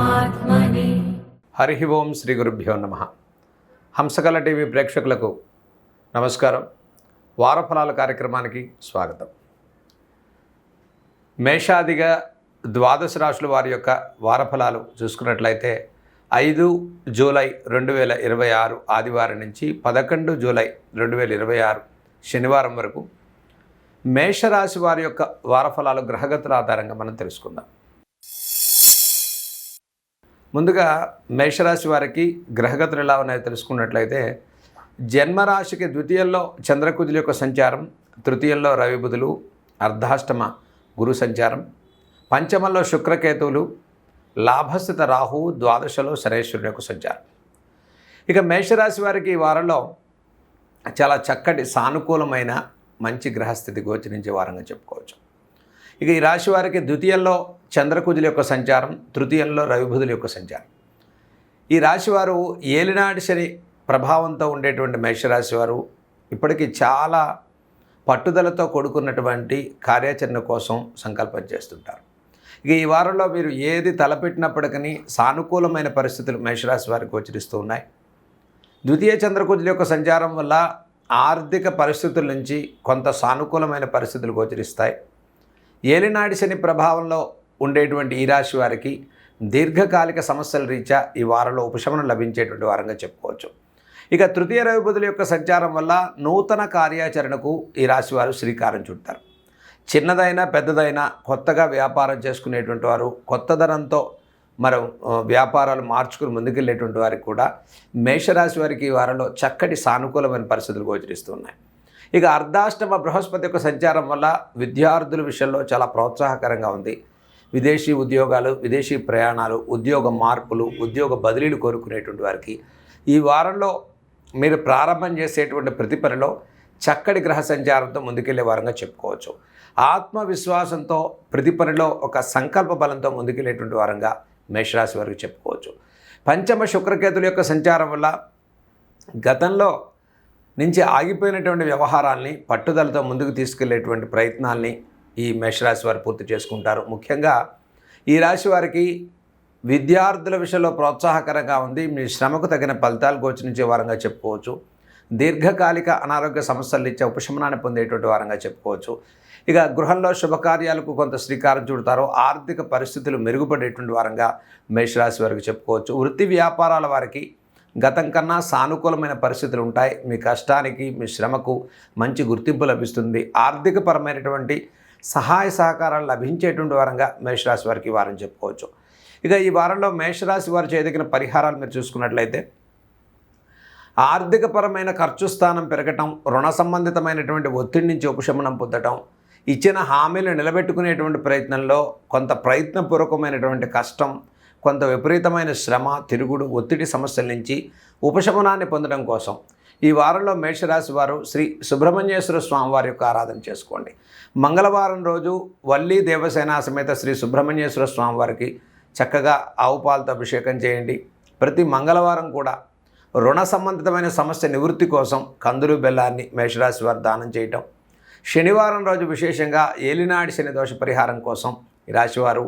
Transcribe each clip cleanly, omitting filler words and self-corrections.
परमात्मने। హరి ఓం శ్రీ గురుభ్యో నమః. హంసకళ టీవీ ప్రేక్షకులకు నమస్కారం. వారఫలాల కార్యక్రమానికి స్వాగతం. మేషాదిగా ద్వాదశ రాశుల వారి యొక్క వారఫలాలు చూసుకున్నట్లయితే 5 జూలై 2026 ఆదివారం నుంచి 11 జూలై 2026 శనివారం వరకు మేషరాశి వారి యొక్క వారఫలాలు గ్రహగతుల ఆధారంగా మనం తెలుసుకుందాం. ముందుగా మేషరాశి వారికి గ్రహగతులు ఎలా ఉన్నాయో తెలుసుకున్నట్లయితే జన్మరాశికి ద్వితీయంలో చంద్రకుజుల యొక్క సంచారం, తృతీయంలో రవి బుధులు, అర్ధాష్టమ గురు సంచారం, పంచమంలో శుక్రకేతువులు, లాభస్థిత రాహు, ద్వాదశలో శనేశ్వరుని యొక్క సంచారం. ఇక మేషరాశి వారికి ఈ వారంలో చాలా చక్కటి సానుకూలమైన మంచి గ్రహస్థితి గోచరించే వారంగా చెప్పుకోవచ్చు. ఇక ఈ రాశి వారికి ద్వితీయంలో చంద్రకుజుల యొక్క సంచారం, తృతీయంలో రవిబుధుల యొక్క సంచారం. ఈ రాశివారు ఏలినాటి శని ప్రభావంతో ఉండేటువంటి మేషరాశి వారు ఇప్పటికీ చాలా పట్టుదలతో కూడుకున్నటువంటి కార్యాచరణ కోసం సంకల్పం చేస్తుంటారు. ఇక ఈ వారంలో మీరు ఏది తలపెట్టినప్పటికీ సానుకూలమైన పరిస్థితులు మేషరాశి వారికి గోచరిస్తూ ఉన్నాయి. ద్వితీయ చంద్రకుజుల యొక్క సంచారం వల్ల ఆర్థిక పరిస్థితుల నుంచి కొంత సానుకూలమైన పరిస్థితులు గోచరిస్తాయి. ఏలినాటి శని ప్రభావంలో ఉండేటువంటి ఈ రాశి వారికి దీర్ఘకాలిక సమస్యల రీత్యా ఈ వారంలో ఉపశమనం లభించేటువంటి వారంగా చెప్పుకోవచ్చు. ఇక తృతీయ రవి బుధుల యొక్క సంచారం వల్ల నూతన కార్యాచరణకు ఈ రాశి వారు శ్రీకారం చుడతారు. చిన్నదైనా పెద్దదైనా కొత్తగా వ్యాపారం చేసుకునేటువంటి వారు, కొత్త ధనంతో మనం వ్యాపారాలు మార్చుకుని ముందుకెళ్ళేటువంటి వారికి కూడా మేషరాశి వారికి ఈ వారంలో చక్కటి సానుకూలమైన పరిస్థితులు గోచరిస్తున్నాయి. ఇక అర్ధాష్టమ బృహస్పతి యొక్క సంచారం వల్ల విద్యార్థుల విషయంలో చాలా ప్రోత్సాహకరంగా ఉంది. విదేశీ ఉద్యోగాలు, విదేశీ ప్రయాణాలు, ఉద్యోగ మార్పులు, ఉద్యోగ బదిలీలు కోరుకునేటువంటి వారికి ఈ వారంలో మీరు ప్రారంభం చేసేటువంటి ప్రతి పనిలో చక్కటి గ్రహ సంచారంతో ముందుకెళ్లే వారంగా చెప్పుకోవచ్చు. ఆత్మవిశ్వాసంతో ప్రతి పనిలో ఒక సంకల్ప బలంతో ముందుకెళ్ళేటువంటి వారంగా మేషరాశి వారికి చెప్పుకోవచ్చు. పంచమ శుక్రకేతుల యొక్క సంచారం వల్ల గతంలో నుంచి ఆగిపోయినటువంటి వ్యవహారాల్ని పట్టుదలతో ముందుకు తీసుకెళ్లేటువంటి ప్రయత్నాల్ని ఈ మేషరాశి వారు పూర్తి చేసుకుంటారు. ముఖ్యంగా ఈ రాశి వారికి విద్యార్థుల విషయంలో ప్రోత్సాహకరంగా ఉంది. మీ శ్రమకు తగిన ఫలితాలు గోచరించే వారంగా చెప్పుకోవచ్చు. దీర్ఘకాలిక అనారోగ్య సమస్యలు ఇచ్చే ఉపశమనాన్ని పొందేటువంటి వారంగా చెప్పుకోవచ్చు. ఇక గృహంలో శుభకార్యాలకు కొంత శ్రీకారం చుడతారు. ఆర్థిక పరిస్థితులు మెరుగుపడేటువంటి వారంగా మేషరాశి వారికి చెప్పుకోవచ్చు. వృత్తి వ్యాపారాల వారికి గతం కన్నా సానుకూలమైన పరిస్థితులు ఉంటాయి. మీ కష్టానికి, మీ శ్రమకు మంచి గుర్తింపు లభిస్తుంది. ఆర్థికపరమైనటువంటి సహాయ సహకారాలు లభించేటువంటి వారంగా మేషరాశి వారికి ఈ వారం చెప్పుకోవచ్చు. ఇక ఈ వారంలో మేషరాశి వారు చేయదగిన పరిహారాలు మీరు చూసుకున్నట్లయితే ఆర్థికపరమైన ఖర్చు స్థానం పెరగటం, రుణ సంబంధితమైనటువంటి ఒత్తిడి నుంచి ఉపశమనం పొందటం, ఇచ్చిన హామీలు నిలబెట్టుకునేటువంటి ప్రయత్నంలో కొంత ప్రయత్నపూర్వకమైనటువంటి కష్టం, కొంత విపరీతమైన శ్రమ, తిరుగుడు, ఒత్తిడి సమస్యల నుంచి ఉపశమనాన్ని పొందడం కోసం ఈ వారంలో మేషరాశి వారు శ్రీ సుబ్రహ్మణ్యేశ్వర స్వామి వారి యొక్క ఆరాధన చేసుకోండి. మంగళవారం రోజు వల్లి దేవసేన సమేత శ్రీ సుబ్రహ్మణ్యేశ్వర స్వామి వారికి చక్కగా ఆవు పాలతో అభిషేకం చేయండి. ప్రతి మంగళవారం కూడా రుణ సంబంధితమైన సమస్య నివృత్తి కోసం కందులు బెల్లాన్ని మేషరాశి వారు దానం చేయటం. శనివారం రోజు విశేషంగా ఏలినాటి శని దోష పరిహారం కోసం ఈ రాశివారు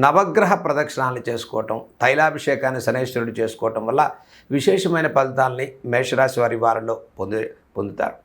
నవగ్రహ ప్రదక్షిణాలు చేసుకోవటం, తైలాభిషేకాన్ని శనేశ్వరుడు చేసుకోవటం వల్ల విశేషమైన ఫలితాలని మేషరాశి వారి వారంలో పొందుతారు.